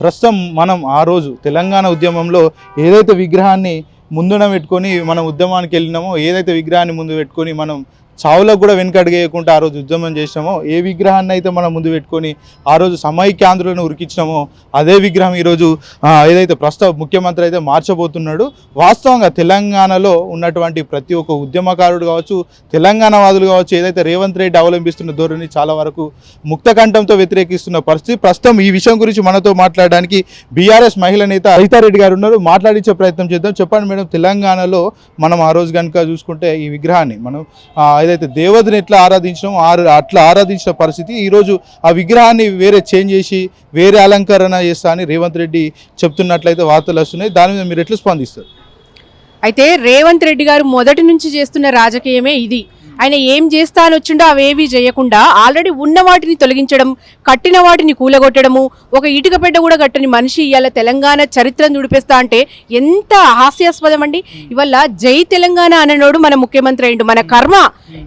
ప్రస్తుతం మనం ఆ రోజు తెలంగాణ ఉద్యమంలో ఏదైతే విగ్రహాన్ని ముందున పెట్టుకొని మనం ఉద్యమానికి వెళ్ళినామో, ఏదైతే విగ్రహాన్ని ముందు పెట్టుకొని మనం చావులకు కూడా వెనుకడుగేయకుండా ఆ రోజు ఉద్యమం చేసినామో, ఏ విగ్రహాన్ని అయితే మనం ముందు పెట్టుకొని ఆ రోజు సమైక్యాంధ్రులను ఉరికించినామో అదే విగ్రహం ఈరోజు ఏదైతే ప్రస్తుత ముఖ్యమంత్రి అయితే మార్చబోతున్నాడు. వాస్తవంగా తెలంగాణలో ఉన్నటువంటి ప్రతి ఒక్క ఉద్యమకారుడు కావచ్చు, తెలంగాణవాదులు కావచ్చు, ఏదైతే రేవంత్ రెడ్డి అవలంబిస్తున్న ధోరణి చాలా వరకు ముక్తకంఠంతో వ్యతిరేకిస్తున్న పరిస్థితి. ప్రస్తుతం ఈ విషయం గురించి మనతో మాట్లాడడానికి బీఆర్ఎస్ మహిళా నేత సవితారెడ్డి గారు ఉన్నారు. మాట్లాడించే ప్రయత్నం చేద్దాం. చెప్పండి మేడం, తెలంగాణలో మనం ఆ రోజు కనుక చూసుకుంటే ఈ విగ్రహాన్ని మనం ఏదైతే దేవతని ఎట్లా ఆరాధించడం అట్లా ఆరాధించిన పరిస్థితి, ఈరోజు ఆ విగ్రహాన్ని వేరే చేంజ్ చేసి వేరే అలంకరణ చేస్తా అని రేవంత్ రెడ్డి చెప్తున్నట్లయితే వార్తలు వస్తున్నాయి. దాని మీద మీరు ఎట్లా స్పందిస్తారు? అయితే రేవంత్ రెడ్డి గారు మొదటి నుంచి చేస్తున్న రాజకీయమే ఇది. ఆయన ఏం చేస్తా అని వచ్చిండో అవేవి చేయకుండా ఆల్రెడీ ఉన్న వాటిని తొలగించడం, కట్టిన వాటిని కూలగొట్టడము, ఒక ఇటుక పెట్ట కూడా కట్టని మనిషి ఇవాళ తెలంగాణ చరిత్రను దుడిపేస్తా అంటే ఎంత హాస్యాస్పదం అండి. ఇవాళ జై తెలంగాణ అననోడు మన ముఖ్యమంత్రి అయిండు. మన కర్మ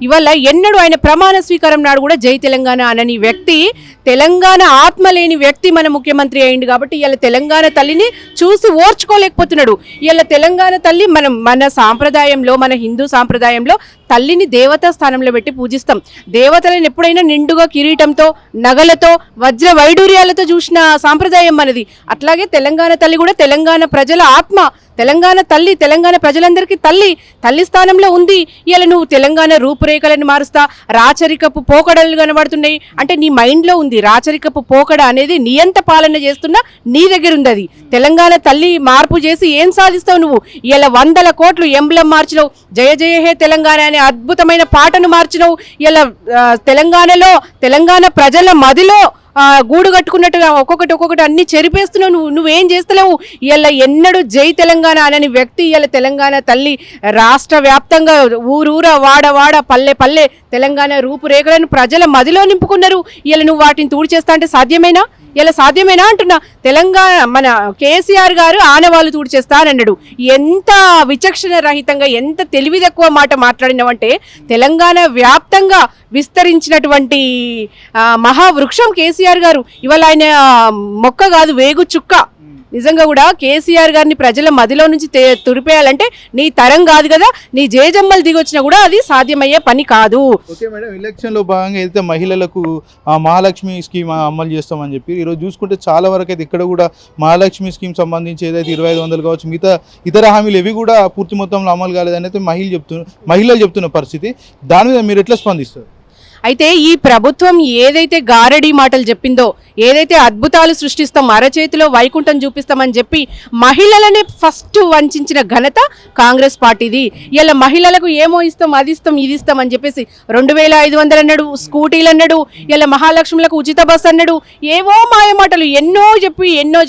ఇవాళ ఎన్నడూ ఆయన ప్రమాణ స్వీకారం నాడు కూడా జై తెలంగాణ అనని వ్యక్తి, తెలంగాణ ఆత్మ లేని వ్యక్తి మన ముఖ్యమంత్రి అయిండు. కాబట్టి ఇవాళ తెలంగాణ తల్లిని చూసి ఓర్చుకోలేకపోతున్నాడు. ఇవాళ తెలంగాణ తల్లి మన సాంప్రదాయంలో, మన హిందూ సాంప్రదాయంలో తల్లిని దేవతా స్థానంలో పెట్టి పూజిస్తాం. దేవతలను ఎప్పుడైనా నిండుగా కిరీటంతో, నగలతో, వజ్ర వైడూర్యాలతో చూసిన సాంప్రదాయం మనది. అట్లాగే తెలంగాణ తల్లి కూడా తెలంగాణ ప్రజల ఆత్మ, తెలంగాణ తల్లి, తెలంగాణ ప్రజలందరికీ తల్లి స్థానంలో ఉంది. ఇలా నువ్వు తెలంగాణ రూపురేఖలను మారుస్తా, రాచరికపు పోకడలు కనబడుతున్నాయి అంటే నీ మైండ్లో ఉంది. రాచరికపు పోకడ అనేది నియంత పాలన చేస్తున్నా నీ దగ్గర ఉంది. అది తెలంగాణ తల్లి మార్పు చేసి ఏం సాధిస్తావు నువ్వు? ఇలా 100 కోట్లు ఎంబ్లం మార్చినావు, జయ జయ హే తెలంగాణ అనే అద్భుతమైన పాటను మార్చినావు. ఇలా తెలంగాణలో తెలంగాణ ప్రజల మదిలో గూడు కట్టుకున్నట్టుగా ఒక్కొక్కటి అన్ని చెరిపేస్తున్నావు. నువ్వేం చేస్తలేవు. ఇలా ఎన్నడూ జై తెలంగాణ అనని వ్యక్తి ఇలా తెలంగాణ తల్లి రాష్ట్ర వ్యాప్తంగా ఊరూర, వాడ పల్లె తెలంగాణ రూపురేఖలను ప్రజల మదిలో నింపుకున్నారు. ఇలా నువ్వు వాటిని తూడి చేస్తా అంటే సాధ్యమేనా? ఇలా సాధ్యమేనా అంటున్నా. తెలంగాణ మన కేసీఆర్ గారు ఆనవాళ్ళు తూడిచేస్తా అని అన్నాడు. ఎంత విచక్షణ రహితంగా, ఎంత తెలివి తక్కువ మాట మాట్లాడినావంటే, తెలంగాణ వ్యాప్తంగా విస్తరించినటువంటి మహావృక్షం కేసీఆర్ గారు. ఇవాళ ఆయన మొక్క కాదు, వేగు చుక్క. నిజంగా కూడా కేసీఆర్ గారిని ప్రజల మదిలో నుంచి తురిపేయాలంటే నీ తరం కాదు కదా, నీ జేజమ్మలు దిగొచ్చినా కూడా అది సాధ్యమయ్యే పని కాదు. ఓకే మేడం, ఎలక్షన్లో భాగంగా ఏదైతే మహిళలకు మహాలక్ష్మి స్కీమ్ అమలు చేస్తామని చెప్పి ఈరోజు చూసుకుంటే చాలా వరకు అయితే ఇక్కడ కూడా మహాలక్ష్మి స్కీమ్ సంబంధించి ఏదైతే 2500 కావచ్చు, మిగతా ఇతర హామీలు ఎవి కూడా పూర్తి మొత్తంలో అమలు కాలేదని అయితే మహిళలు చెప్తున్న పరిస్థితి. దాని మీద మీరు ఎట్లా స్పందిస్తారు? అయితే ఈ ప్రభుత్వం ఏదైతే గారడీ మాటలు చెప్పిందో, ఏదైతే అద్భుతాలు సృష్టిస్తాం, అరచేతిలో వైకుంఠం చూపిస్తామని చెప్పి మహిళలనే ఫస్ట్ వంచిన ఘనత కాంగ్రెస్ పార్టీది. ఇలా మహిళలకు ఏమో ఇస్తాం, అది ఇస్తాం, ఇది ఇస్తాం అని చెప్పేసి 2500 అన్నాడు, స్కూటీలు అన్నాడు, ఇలా మహాలక్ష్ములకు ఉచిత బస్ అన్నాడు, ఏవో మాయమాటలు ఎన్నో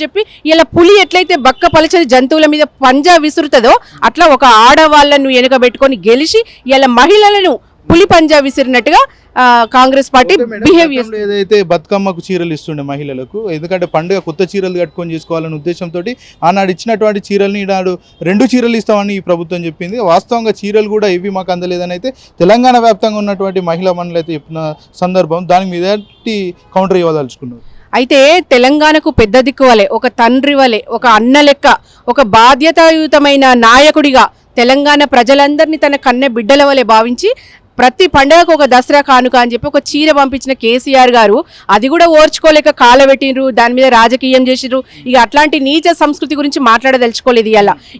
చెప్పి ఇలా పులి ఎట్లయితే బక్క పలచని జంతువుల మీద పంజా విసురుతుందో అట్లా ఒక ఆడవాళ్లను వెనుకబెట్టుకొని గెలిచి ఇలా మహిళలను పులి పంజా విసిరినట్టుగా కాంగ్రెస్ పార్టీ బిహేవ్ చేస్తుంది. ఏదైతే బతుకమ్మకు చీరలు ఇస్తుండే మహిళలకు, ఎందుకంటే పండుగ కొత్త చీరలు కట్టుకొని చేసుకోవాలనే ఉద్దేశంతో ఆనాడు ఇచ్చినటువంటి చీరల్ని ఈనాడు 2 చీరలు ఇస్తామని ఈ ప్రభుత్వం చెప్పింది. వాస్తవంగా చీరలు కూడా ఇవి మాకు అందలేదని అయితే తెలంగాణ వ్యాప్తంగా ఉన్నటువంటి మహిళా మండలి అయితే చెప్పిన సందర్భం. దాని మీద కౌంటర్ ఇవ్వదలుచుకున్నారు. అయితే తెలంగాణకు పెద్ద దిక్కు వలె, ఒక తండ్రి వలె, ఒక అన్న లెక్క, ఒక బాధ్యతాయుతమైన నాయకుడిగా తెలంగాణ ప్రజలందరినీ తన కన్నె బిడ్డల వలె భావించి ప్రతి పండుగకు ఒక దసరా కానుక అని చెప్పి ఒక చీర పంపించిన కేసీఆర్ గారు అది కూడా ఓర్చుకోలేక కాలబెట్టినరు, దాని మీద రాజకీయం చేసిరు. ఇక అట్లాంటి నీచ సంస్కృతి గురించి మాట్లాడదలుచుకోలేదు.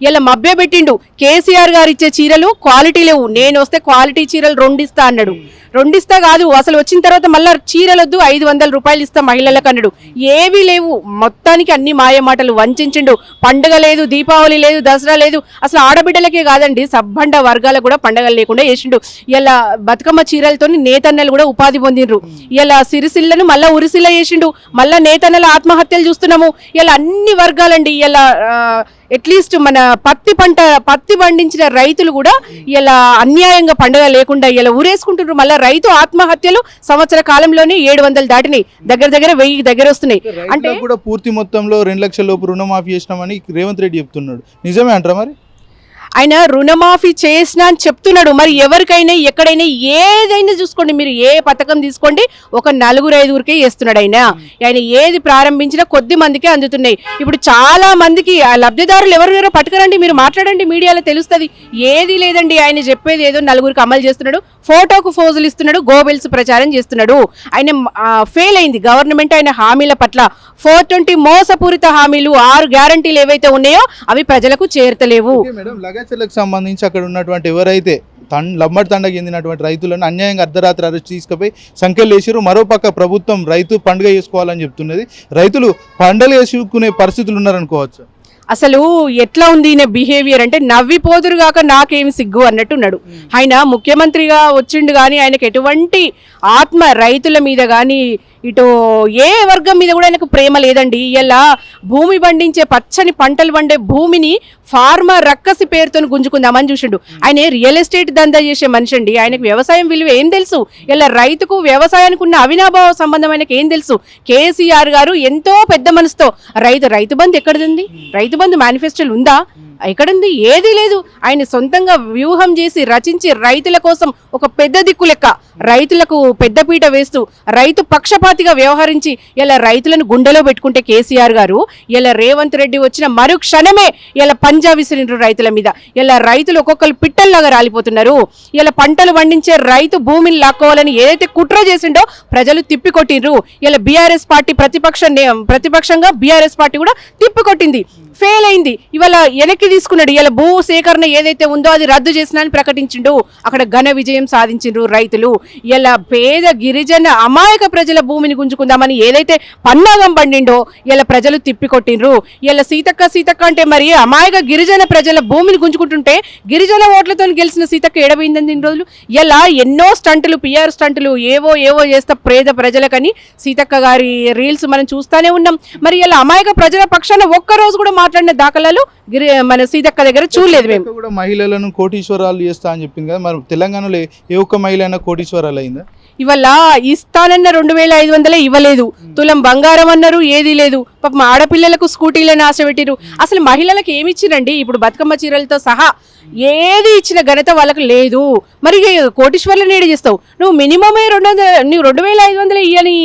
ఇలా మభ్య పెట్టిండు. కేసీఆర్ గారు ఇచ్చే చీరలు క్వాలిటీ లేవు, నేను వస్తే క్వాలిటీ చీరలు 2 ఇస్తా అన్నాడు. 2 ఇస్తా కాదు, అసలు వచ్చిన తర్వాత మళ్ళీ చీరలొద్దు 500 రూపాయలు ఇస్తా మహిళలకు అన్నాడు. ఏవీ లేవు, మొత్తానికి అన్ని మాయమాటలు వంచిండు. పండుగ లేదు, దీపావళి లేదు, దసరా లేదు, అసలు ఆడబిడ్డలకే కాదండి సబ్బండ వర్గాలకు కూడా పండుగలు లేకుండా చేసిండు. ఇలా బతుకమ్మ చీరలతో నేతన్నలు కూడా ఉపాధి పొందిండ్రు. ఇలా సిరిసిల్లను మళ్ళా ఉరిసిల్ల చేసిండు. మళ్ళా నేతన్నల ఆత్మహత్యలు చూస్తున్నాము. ఇలా అన్ని వర్గాలండి. ఇలా అట్లీస్ట్ మన పత్తి పండించిన రైతులు కూడా ఇలా అన్యాయంగా పండుగ లేకుండా ఇలా ఊరేసుకుంటున్నారు. మళ్ళీ రైతు ఆత్మహత్యలు సంవత్సర కాలంలోనే 700 దాటినాయి, దగ్గర 1000 దగ్గర వస్తున్నాయి. అంటే కూడా పూర్తి మొత్తంలో 2 లక్షల లోపు రుణమాఫీ చేసినామని రేవంత్ రెడ్డి చెప్తున్నాడు. నిజమే అంటారా మరి? ఆయన రుణమాఫీ చేసినా అని చెప్తున్నాడు. మరి ఎవరికైనా ఎక్కడైనా ఏదైనా చూసుకోండి, మీరు ఏ పథకం తీసుకోండి, ఒక 4-5 వేస్తున్నాడు ఆయన. ఆయన ఏది ప్రారంభించినా కొద్ది మందికే అందుతున్నాయి. ఇప్పుడు చాలా మందికి ఆ లబ్ధిదారులు ఎవరెవరో పట్టుకురండి, మీరు మాట్లాడండి, మీడియాలో తెలుస్తుంది. ఏది లేదండి, ఆయన చెప్పేది ఏదో 4 అమలు చేస్తున్నాడు, ఫోటోకు ఫోజులు ఇస్తున్నాడు, గోబెల్స్ ప్రచారం చేస్తున్నాడు. ఆయన ఫెయిల్ అయింది గవర్నమెంట్ ఆయన హామీల పట్ల. 420 మోసపూరిత హామీలు, 6 గ్యారంటీలు ఏవైతే ఉన్నాయో అవి ప్రజలకు చేరతలేవు. మేడం, లగచర్లకు సంబంధించి అక్కడ ఉన్నటువంటి ఎవరైతే లంబడి తండకు చెందినటువంటి రైతులను అన్యాయంగా అర్ధరాత్రి అరెస్ట్ తీసుకుపోయి సంఖ్యలు వేసారు. మరోపక్క ప్రభుత్వం రైతు పండుగ చేసుకోవాలని చెప్తున్నది. రైతులు పండుగలు వేసుకునే పరిస్థితులు ఉన్నారనుకోవచ్చు. అసలు ఎట్లా ఉంది ఈయన బిహేవియర్ అంటే, నవ్విపోదురు గాక నాకేమి సిగ్గు అన్నట్టు ఉన్నాడు. ఆయన ముఖ్యమంత్రిగా వచ్చిండు కానీ ఆయనకు ఎటువంటి ఆత్మ రైతుల మీద కానీ ఇటు ఏ వర్గం మీద కూడా ఆయనకు ప్రేమ లేదండి. ఇలా భూమి పండించే పచ్చని పంటలు పండే భూమిని ఫార్మర్ రక్కసి పేరుతో గుంజుకుందామని చూసిండు. ఆయన రియల్ ఎస్టేట్ దందా చేసే మనిషి అండి. ఆయనకు వ్యవసాయం విలువ ఏం తెలుసు? ఇలా రైతుకు వ్యవసాయానికి ఉన్న అవినాభావ సంబంధం ఆయనకు ఏం తెలుసు? కేసీఆర్ గారు ఎంతో పెద్ద మనసుతో రైతు బంధు ఎక్కడిది? రైతు బంధు మేనిఫెస్టోలు ఉందా? ఎక్కడుంది? ఏదీ లేదు. ఆయన సొంతంగా వ్యూహం చేసి రచించి రైతుల కోసం ఒక పెద్ద దిక్కు లెక్క రైతులకు పెద్దపీట వేస్తూ రైతు పక్షపాతిగా వ్యవహరించి ఇలా రైతులను గుండెలో పెట్టుకుంటే కేసీఆర్ గారు, ఇలా రేవంత్ రెడ్డి వచ్చిన మరుక్షణమే ఇలా పంజా విసిరిండ్రు రైతుల మీద. ఇలా రైతులు ఒక్కొక్కరు పిట్టల్లాగా రాలిపోతున్నారు. ఇలా పంటలు పండించే రైతు భూమిని లాక్కోవాలని ఏదైతే కుట్ర చేసిండో ప్రజలు తిప్పికొట్టిండ్రు. ఇలా బీఆర్ఎస్ పార్టీ ప్రతిపక్షంగా బీఆర్ఎస్ పార్టీ కూడా తిప్పికొట్టింది, ఫెయిల్ అయింది. ఇవాళ వెనక్కి తీసుకున్నాడు. ఇలా భూ సేకరణ ఏదైతే ఉందో అది రద్దు చేసినా అని ప్రకటించిండు. అక్కడ ఘన విజయం సాధించిండ్రు రైతులు. ఇలా పేద గిరిజన అమాయక ప్రజల భూమిని గుంజుకుందామని ఏదైతే పన్నాగం పండిండో ఇలా ప్రజలు తిప్పికొట్టిండ్రు. ఇలా సీతక్క అంటే మరి అమాయక గిరిజన ప్రజల భూమిని గుంజుకుంటుంటే గిరిజన ఓట్లతో గెలిచిన సీతక్క ఏడబోయిందని ఇన్ని రోజులు. ఇలా ఎన్నో స్టంటులు, పిఆర్ స్టంటులు ఏవో చేస్తా పేద ప్రజలకని సీతక్క గారి రీల్స్ మనం చూస్తానే ఉన్నాం. మరి ఇలా అమాయక ప్రజల పక్షాన ఒక్కరోజు కూడా మాట్లాడిన దాఖలాలు మన సీతక్క దగ్గర చూడలేదు. మేము కూడా మహిళలను కోటీశ్వరాలు చేస్తా అని చెప్పింది కదా, మరి తెలంగాణలో ఏ ఒక్క మహిళ అయినా కోటీశ్వరాలు అయిందా? ఇవాళ ఇస్తానన్న 2500 ఇవ్వలేదు, తులం బంగారం అన్నారు, ఏదీ లేదు. పాపం ఆడపిల్లలకు స్కూటీలను ఆశ పెట్టిరు. అసలు మహిళలకు ఏమి ఇచ్చిరండి? ఇప్పుడు బతుకమ్మ చీరలతో సహా ఏది ఇచ్చిన ఘనత వాళ్ళకు లేదు. మరి కోటీశ్వర్లను ఏడు చేస్తావు నువ్వు? మినిమమే 2500 ఇయ్యని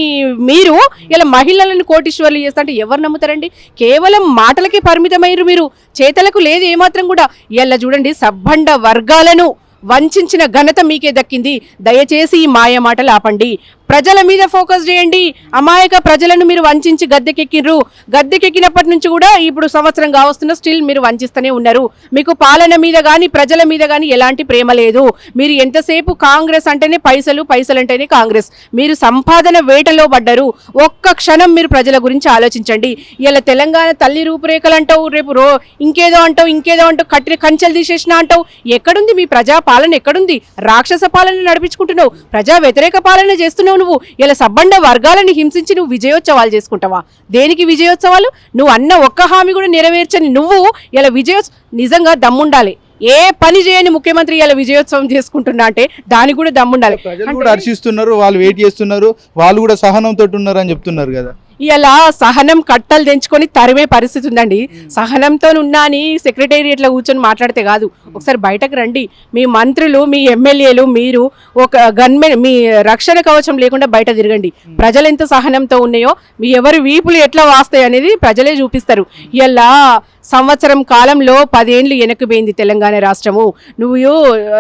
మీరు ఇలా మహిళలను కోటీశ్వర్లు చేస్తా అంటే ఎవరు నమ్ముతారండి? కేవలం మాటలకి పరిమితమయ్యారు మీరు, చేతలకు లేదు ఏమాత్రం కూడా. ఇలా చూడండి, సబ్బండ వర్గాలను వంచిన ఘనత మీకే దక్కింది. దయచేసి ఈ మాయ మాటలు ఆపండి, ప్రజల మీద ఫోకస్ చేయండి. అమాయక ప్రజలను మీరు వంచి గద్దెకెక్కిర్రు. గద్దెకెక్కినప్పటి నుంచి కూడా ఇప్పుడు సంవత్సరం కావస్తున్న స్టిల్ మీరు వంచిస్తూనే ఉన్నారు. మీకు పాలన మీద కానీ ప్రజల మీద కానీ ఎలాంటి ప్రేమ లేదు. మీరు ఎంతసేపు కాంగ్రెస్ అంటేనే పైసలు అంటేనే కాంగ్రెస్. మీరు సంపాదన వేటలో పడ్డారు. ఒక్క క్షణం మీరు ప్రజల గురించి ఆలోచించండి. ఇలా తెలంగాణ తల్లి రూపురేఖలు అంటావు, రేపు ఇంకేదో అంటావు, కట్టిన కంచెలు తీసేసిన అంటావు. ఎక్కడుంది మీ ప్రజా పాలన? ఎక్కడుంది? రాక్షస పాలన నడిపించుకుంటున్నావు, ప్రజా వ్యతిరేక పాలన చేస్తున్నావు. నువ్వు ఇలా సబ్బండ వర్గాలను హింసించి నువ్వు విజయోత్సవాలు చేసుకుంటావా? దేనికి విజయోత్సవాలు? నువ్వు అన్న ఒక్క హామీ కూడా నెరవేర్చని నువ్వు ఇలా నిజంగా దమ్ముండాలి. ఏ పని చేయని ముఖ్యమంత్రి ఇలా విజయోత్సవం చేసుకుంటున్నా అంటే దానికి కూడా దమ్ముండాలి. ప్రజలు కూడా హర్షిస్తున్నారు, వాళ్ళు వెయిట్ చేస్తున్నారు, వాళ్ళు కూడా సహనంతో ఉన్నారు అని చెప్తున్నారు కదా. ఇలా సహనం కట్టలు తెంచుకొని తరిమే పరిస్థితి ఉందండి. సహనంతో ఉన్నా అని సెక్రటేరియట్లో కూర్చొని మాట్లాడితే కాదు, ఒకసారి బయటకు రండి. మీ మంత్రులు, మీ ఎమ్మెల్యేలు, మీరు ఒక గన్మెన్, మీ రక్షణ కవచం లేకుండా బయట తిరగండి. ప్రజలు ఎంత సహనంతో ఉన్నాయో, మీ ఎవరి వీపులు ఎట్లా వాస్తాయి అనేది ప్రజలే చూపిస్తారు. ఇలా సంవత్సరం కాలంలో 10 ఏళ్ళు వెనక్కిపోయింది తెలంగాణ రాష్ట్రము. నువ్వు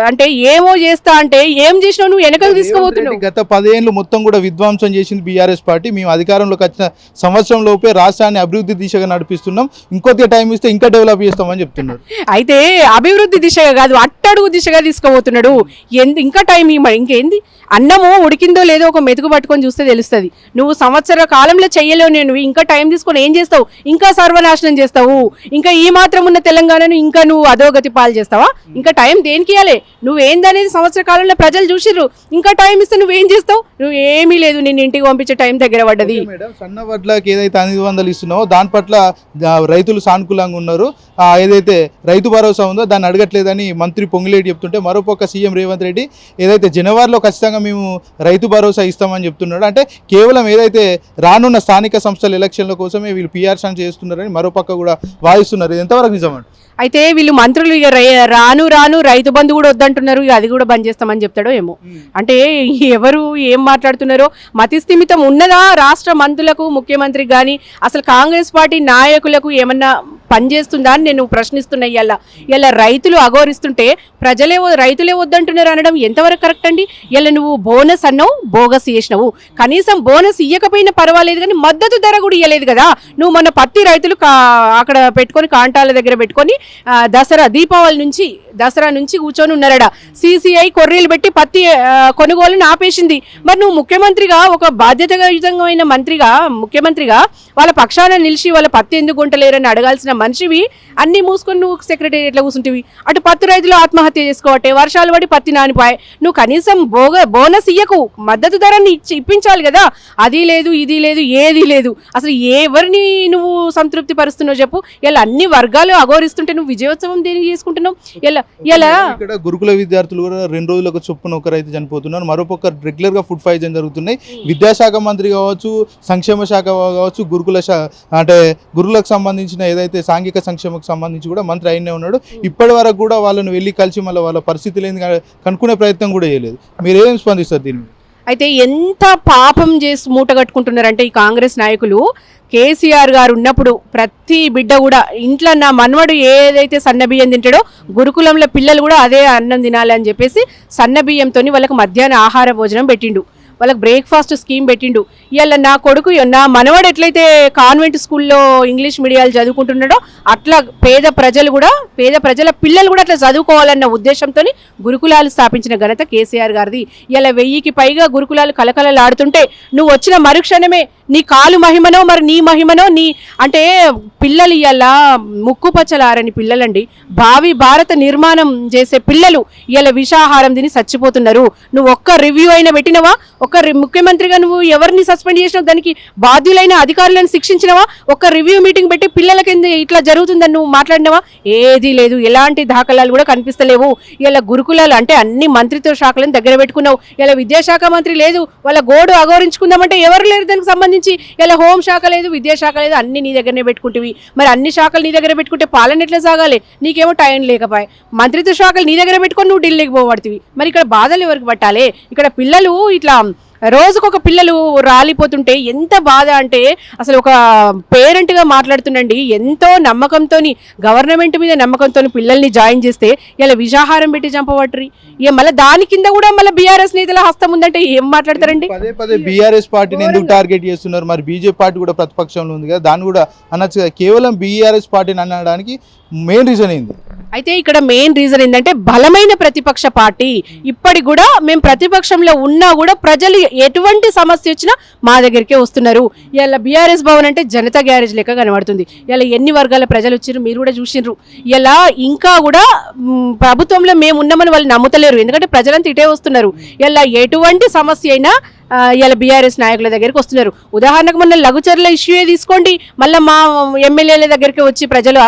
అంటే ఏమో చేస్తా అంటే ఏం చేసినావు? నువ్వు వెనకకు తీసుకుపోతున్నావు. గత 10 ఏళ్ళు మొత్తం కూడా విధ్వంసం చేసింది బీఆర్ఎస్ పార్టీ. మేము అధికారంలోకి వచ్చిన సంవత్సరం లోపే రాష్ట్రాన్ని అభివృద్ధి దిశగా నడిపిస్తున్నాం, ఇంకొద్దిగా టైం ఇస్తే ఇంకా డెవలప్ చేస్తామని చెప్తున్నారు. అయితే అభివృద్ధి దిశగా కాదు, అట్టడుగు దిశగా తీసుకుపోతున్నాడు. ఇంకా టైం ఇంకేంది? అన్నము ఉడికిందో లేదో ఒక మెతుకు పట్టుకొని చూస్తే తెలుస్తుంది. నువ్వు సంవత్సర కాలంలో చెయ్యలేవు. నువ్వు ఇంకా టైం తీసుకొని ఏం చేస్తావు? ఇంకా సర్వనాశనం చేస్తావు. ఇంకా ఈ మాత్రం ఉన్న తెలంగాణను ఇంకా నువ్వు అధోగతి పాలు చేస్తావా? ఇంకా టైం దేనికి ఇవ్వాలి? నువ్వేందనేది సంవత్సర కాలంలో ప్రజలు చూసిర్రు. ఇంకా టైం ఇస్తే నువ్వేం చేస్తావు? నువ్వు ఏమీ లేదు, నిన్ను ఇంటికి పంపించే టైం దగ్గర పడ్డది. సన్న ఉన్న వడ్లకి ఏదైతే 500 ఇస్తున్నావో దాని పట్ల రైతులు సానుకూలంగా ఉన్నారు. ఏదైతే రైతు భరోసా ఉందో దాన్ని అడగట్లేదని మంత్రి పొంగులేటి చెప్తుంటే, మరోపక్క సీఎం రేవంత్ రెడ్డి ఏదైతే జనవరిలో ఖచ్చితంగా మేము రైతు భరోసా ఇస్తామని చెప్తున్నాడు. అంటే కేవలం ఏదైతే రానున్న స్థానిక సంస్థల ఎలక్షన్ల కోసమే వీళ్ళు పిఆర్ షాన్ చేస్తున్నారని మరోపక్క కూడా వాదిస్తున్నారు. ఇది ఎంతవరకు నిజమంట? అయితే వీళ్ళు మంత్రులు ఇక రాను రాను రైతు బంధు కూడా వద్దంటున్నారు, ఇక అది కూడా బంద్ చేస్తామని చెప్తాడో ఏమో. అంటే ఎవరు ఏం మాట్లాడుతున్నారో, మతి స్థిమితం ఉన్నదా రాష్ట్ర మంత్రులకు, ముఖ్యమంత్రికి కానీ అసలు కాంగ్రెస్ పార్టీ నాయకులకు ఏమన్నా పనిచేస్తుందా అని నేను ప్రశ్నిస్తున్నా. ఇలా రైతులు అఘోరిస్తుంటే రైతులే వద్దంటున్నారు అనడం ఎంతవరకు కరెక్ట్ అండి? ఇలా నువ్వు బోనస్ అన్నావు, బోగస్ చేసినావు. కనీసం బోనస్ ఇవ్వకపోయినా పర్వాలేదు కానీ మద్దతు ధర కూడా ఇవ్వలేదు కదా. నువ్వు మన పత్తి రైతులు అక్కడ పెట్టుకొని కాంటాల దగ్గర పెట్టుకొని దసరా నుంచి కూర్చొని ఉన్నారట. CCI కొర్రీలు పెట్టి పత్తి కొనుగోలుని ఆపేసింది. మరి నువ్వు ముఖ్యమంత్రిగా, ఒక బాధ్యతాయుతమైన ముఖ్యమంత్రిగా వాళ్ళ పక్షాన నిలిచి వాళ్ళ పత్తి ఎందుకు కొంటలేరని అడగాల్సిన మనిషివి అన్ని మూసుకొని నువ్వు సెక్రటేరియట్లో కూర్చుంటివి. అటు పత్తి రైతులు ఆత్మహత్య చేసుకోవట్టే, వర్షాలు పడి పత్తి నానిపోయి. నువ్వు కనీసం బోనస్ ఇయ్యకు, మద్దతు ధరని ఇప్పించాలి కదా. అది లేదు, ఇది లేదు, ఏది లేదు. అసలు ఎవరిని నువ్వు సంతృప్తి పరుస్తున్నావు చెప్పు? ఇలా అన్ని వర్గాలు అఘోరిస్తుంటే నువ్వు విజయోత్సవం దేనికి చేసుకుంటున్నావు? ఇలా ఇక్కడ గురుకుల విద్యార్థులు కూడా 2 రోజులకు చొప్పున ఒకరైతే చనిపోతున్నారు. మరోపక్క రెగ్యులర్ గా ఫుడ్ పాయిజన్ జరుగుతున్నాయి. విద్యాశాఖ మంత్రి కావచ్చు, సంక్షేమ శాఖ కావచ్చు, గురుకులకు సంబంధించిన ఏదైతే సాంఘిక సంక్షేమకు సంబంధించి కూడా మంత్రి అయినే ఉన్నాడు. ఇప్పటి వరకు కూడా వాళ్ళని వెళ్ళి కలిసి మళ్ళీ వాళ్ళ పరిస్థితి లేని కనుక్కునే ప్రయత్నం కూడా చేయలేదు. మీరు ఏం స్పందిస్తారు దీన్ని? అయితే ఎంత పాపం చేసి మూట కట్టుకుంటున్నారంటే ఈ కాంగ్రెస్ నాయకులు, కేసీఆర్ గారు ఉన్నప్పుడు ప్రతి బిడ్డ కూడా ఇంట్లో నా మనవడు ఏదైతే సన్నబియ్యం తింటాడో గురుకులంలో పిల్లలు కూడా అదే అన్నం తినాలి అని చెప్పేసి సన్నబియ్యంతో వాళ్ళకి మధ్యాహ్న ఆహార భోజనం పెట్టిండు, వాళ్ళకి బ్రేక్ఫాస్ట్ స్కీమ్ పెట్టిండు. ఇవాళ నా మనవాడు ఎట్లయితే కాన్వెంట్ స్కూల్లో ఇంగ్లీష్ మీడియాలు చదువుకుంటున్నాడో అట్లా పేద ప్రజల పిల్లలు కూడా అట్లా చదువుకోవాలన్న ఉద్దేశంతో గురుకులాలు స్థాపించిన ఘనత కేసీఆర్ గారిది. ఇలా 1000కి పైగా గురుకులాలు కలకలలాడుతుంటే నువ్వు వచ్చిన మరుక్షణమే నీ కాలు మహిమనో మరి నీ మహిమనో అంటే పిల్లలు ఇలా ముక్కుపచ్చలారని పిల్లలండి, భావి భారత నిర్మాణం చేసే పిల్లలు ఇలా విషాహారం తిని చచ్చిపోతున్నారు. నువ్వు ఒక్క రివ్యూ అయినా పెట్టినవా? ముఖ్యమంత్రిగా నువ్వు ఎవరిని సస్పెండ్ చేసినావు? దానికి బాధ్యులైన అధికారులను శిక్షించినవా? ఒక్క రివ్యూ మీటింగ్ పెట్టి పిల్లలకి ఇట్లా జరుగుతుందని నువ్వు మాట్లాడినవా? ఏదీ లేదు. ఎలాంటి దాఖలాలు కూడా కనిపిస్తలేవు. ఇలా గురుకులాలు అంటే అన్ని మంత్రిత్వ శాఖలను దగ్గర పెట్టుకున్నావు. ఇలా విద్యాశాఖ మంత్రి లేదు, వాళ్ళ గోడు అగౌరించుకుందామంటే ఎవరు లేరు దానికి సంబంధించి. ఇలా హోంశాఖ లేదు, విద్యాశాఖ లేదు, అన్ని నీ దగ్గరనే పెట్టుకుంటువి. మరి అన్ని శాఖలు నీ దగ్గర పెట్టుకుంటే పాలన ఎట్లా సాగాలి? నీకేమో టైం లేకపోయి మంత్రిత్వ శాఖలు నీ దగ్గర పెట్టుకొని నువ్వు ఢిల్లీకి పోబడుతుంది. మరి ఇక్కడ బాధలు ఎవరికి పట్టాలి? ఇక్కడ పిల్లలు ఇట్లా రోజుకొక పిల్లలు రాలిపోతుంటే ఎంత బాధ అంటే అసలు ఒక పేరెంట్గా మాట్లాడుతుండండి. ఎంతో నమ్మకంతో గవర్నమెంట్ మీద నమ్మకంతో పిల్లల్ని జాయిన్ చేస్తే ఇలా విషాహారం పెట్టి చంపబట్టరి. ఇక మళ్ళీ దాని కింద కూడా మళ్ళీ బీఆర్ఎస్ నేతల హస్తం ఉందంటే ఏం మాట్లాడతారండి? పదే బీఆర్ఎస్ పార్టీని ఎందుకు టార్గెట్ చేస్తున్నారు? మరి బీజేపీ పార్టీ కూడా ప్రతిపక్షంలో ఉంది కదా, దాన్ని కూడా అనొచ్చు కదా. కేవలం బీఆర్ఎస్ పార్టీని అనడానికి మెయిన్ రీజన్ ఏంది? అయితే ఇక్కడ మెయిన్ రీజన్ ఏంటంటే బలమైన ప్రతిపక్ష పార్టీ. ఇప్పటికి కూడా మేము ప్రతిపక్షంలో ఉన్నా కూడా ప్రజలు ఎటువంటి సమస్య వచ్చినా మా దగ్గరికే వస్తున్నారు. ఇలా బీఆర్ఎస్ భవన్ అంటే జనతా గ్యారేజ్ లెక్క కనబడుతుంది. ఇలా ఎన్ని వర్గాల ప్రజలు వచ్చారు మీరు కూడా చూసినారు. ఇలా ఇంకా కూడా ప్రభుత్వంలో మేము ఉన్నామని వాళ్ళు నమ్ముతలేరు, ఎందుకంటే ప్రజలంతా ఇటే వస్తున్నారు. ఇలా ఎటువంటి సమస్య అయినా ఇలా బీఆర్ఎస్ నాయకుల దగ్గరికి వస్తున్నారు. ఉదాహరణకు మొన్న లఘుచర్ల ఇష్యూయే తీసుకోండి, మళ్ళీ మా ఎమ్మెల్యేల దగ్గరికి వచ్చి ప్రజలు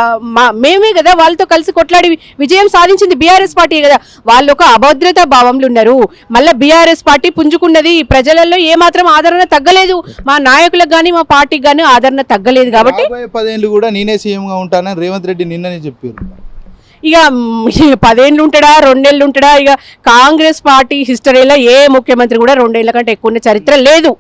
మేమే కదా వాళ్ళతో కలిసి కొట్లాడి విజయం సాధించింది బీఆర్ఎస్ పార్టీ కదా. వాళ్ళు ఒక అభద్రతా భావంలో ఉన్నారు. మళ్ళీ బీఆర్ఎస్ పార్టీ పుంజుకున్నది, ప్రజలలో ఏమాత్రం ఆదరణ తగ్గలేదు. మా నాయకులకు కానీ మా పార్టీకి కానీ ఆదరణ తగ్గలేదు. కాబట్టి 10 ఏళ్ళు కూడా నేనే సీఎంగా ఉంటానని రేవంత్ రెడ్డి నిన్ననే చెప్పారు. ఇక 10 ఏళ్ళు ఉంటాడా 2 ఏళ్ళు ఉంటాడా? ఇక కాంగ్రెస్ పార్టీ హిస్టరీలో ఏ ముఖ్యమంత్రి కూడా 2 ఏళ్ల కంటే ఎక్కువ చరిత్ర లేదు.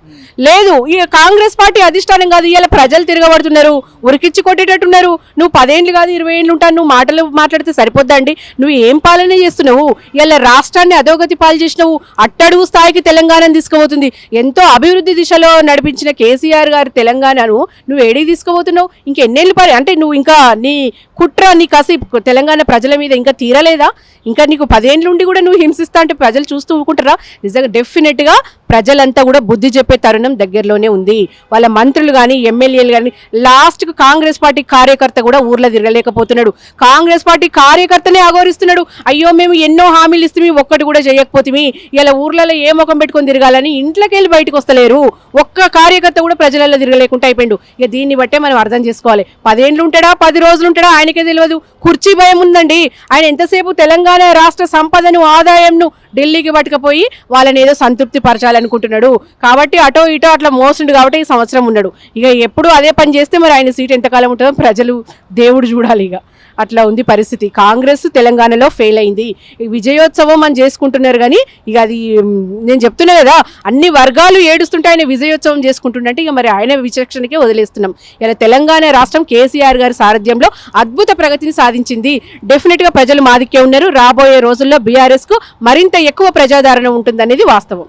ఇక కాంగ్రెస్ పార్టీ అధిష్టానం కాదు, ఇలా ప్రజలు తిరగబడుతున్నారు, ఉరికిచ్చి కొట్టేటట్టున్నారు. నువ్వు 10 ఏళ్ళు కాదు 20 ఏళ్ళు ఉంటాను, నువ్వు మాటలు మాట్లాడితే సరిపోద్దండి. నువ్వు ఏం పాలన చేస్తున్నావు? ఇలా రాష్ట్రాన్ని అధోగతి పాలు చేసినావు. అట్టడుగు స్థాయికి తెలంగాణను తీసుకుపోతుంది. ఎంతో అభివృద్ధి దిశలో నడిపించిన కేసీఆర్ గారు తెలంగాణను నువ్వు ఏడికి తీసుకుపోతున్నావు? ఇంకెన్నేళ్ళు అంటే నువ్వు ఇంకా నీ కుట్ర, నీ కసి తెలంగాణ ప్రజల మీద ఇంకా తీరలేదా? ఇంకా నీకు 10 ఏళ్ళ నుండి కూడా నువ్వు హింసిస్తా అంటే ప్రజలు చూస్తూ ఊరుకుంటారా? నిజంగా డెఫినెట్గా ప్రజలంతా కూడా బుద్ధి చెప్పే తరుణం దగ్గరలోనే ఉంది. వాళ్ళ మంత్రులు కానీ ఎమ్మెల్యేలు కానీ లాస్ట్కు కాంగ్రెస్ పార్టీ కార్యకర్త కూడా ఊర్లో తిరగలేకపోతున్నాడు. కాంగ్రెస్ పార్టీ కార్యకర్తనే అగౌరిస్తున్నాడు. అయ్యో మేము ఎన్నో హామీలు ఇస్తే ఒక్కటి కూడా చేయకపోతే ఇలా ఊర్లలో ఏ ముఖం పెట్టుకొని తిరగాలని ఇంట్లోకి వెళ్ళి బయటకు వస్తలేరు. ఒక్క కార్యకర్త కూడా ప్రజలలో తిరగలేకుండా అయిపోయిండు. ఇక దీన్ని బట్టే మనం అర్థం చేసుకోవాలి. 10 ఏళ్ళు ఉంటాడా 10 రోజులు ఉంటాడా ఆయనకే తెలియదు. కుర్చీ భయం ఉందండి. ఆయన ఎంతసేపు తెలంగాణ రాష్ట్ర సంపదను ఆదాయంను ఢిల్లీకి పట్టుకపోయి వాళ్ళని ఏదో సంతృప్తి పరచాలనుకుంటున్నాడు. కాబట్టి అటో ఇటో అట్లా మోస్తుండు కాబట్టి ఈ సంవత్సరం ఉన్నాడు. ఇక ఎప్పుడు అదే పని చేస్తే మరి ఆయన సీట్ ఎంతకాలం ఉంటుందో ప్రజలు దేవుడు చూడాలి. ఇక అట్లా ఉంది పరిస్థితి. కాంగ్రెస్ తెలంగాణలో ఫెయిల్ అయింది. విజయోత్సవం అని చేసుకుంటున్నారు కానీ ఇక అది నేను చెప్తున్నా కదా, అన్ని వర్గాలు ఏడుస్తుంటే ఆయన విజయోత్సవం చేసుకుంటుంటే ఇక మరి ఆయన విచక్షణకే వదిలేస్తున్నాం. ఇలా తెలంగాణ రాష్ట్రం కేసీఆర్ గారి సారథ్యంలో అద్భుత ప్రగతిని సాధించింది. డెఫినెట్గా ప్రజలు మాదిక్కే ఉన్నారు. రాబోయే రోజుల్లో బీఆర్ఎస్కు మరింత ఎక్కువ ప్రజాదరణ ఉంటుందనేది వాస్తవం.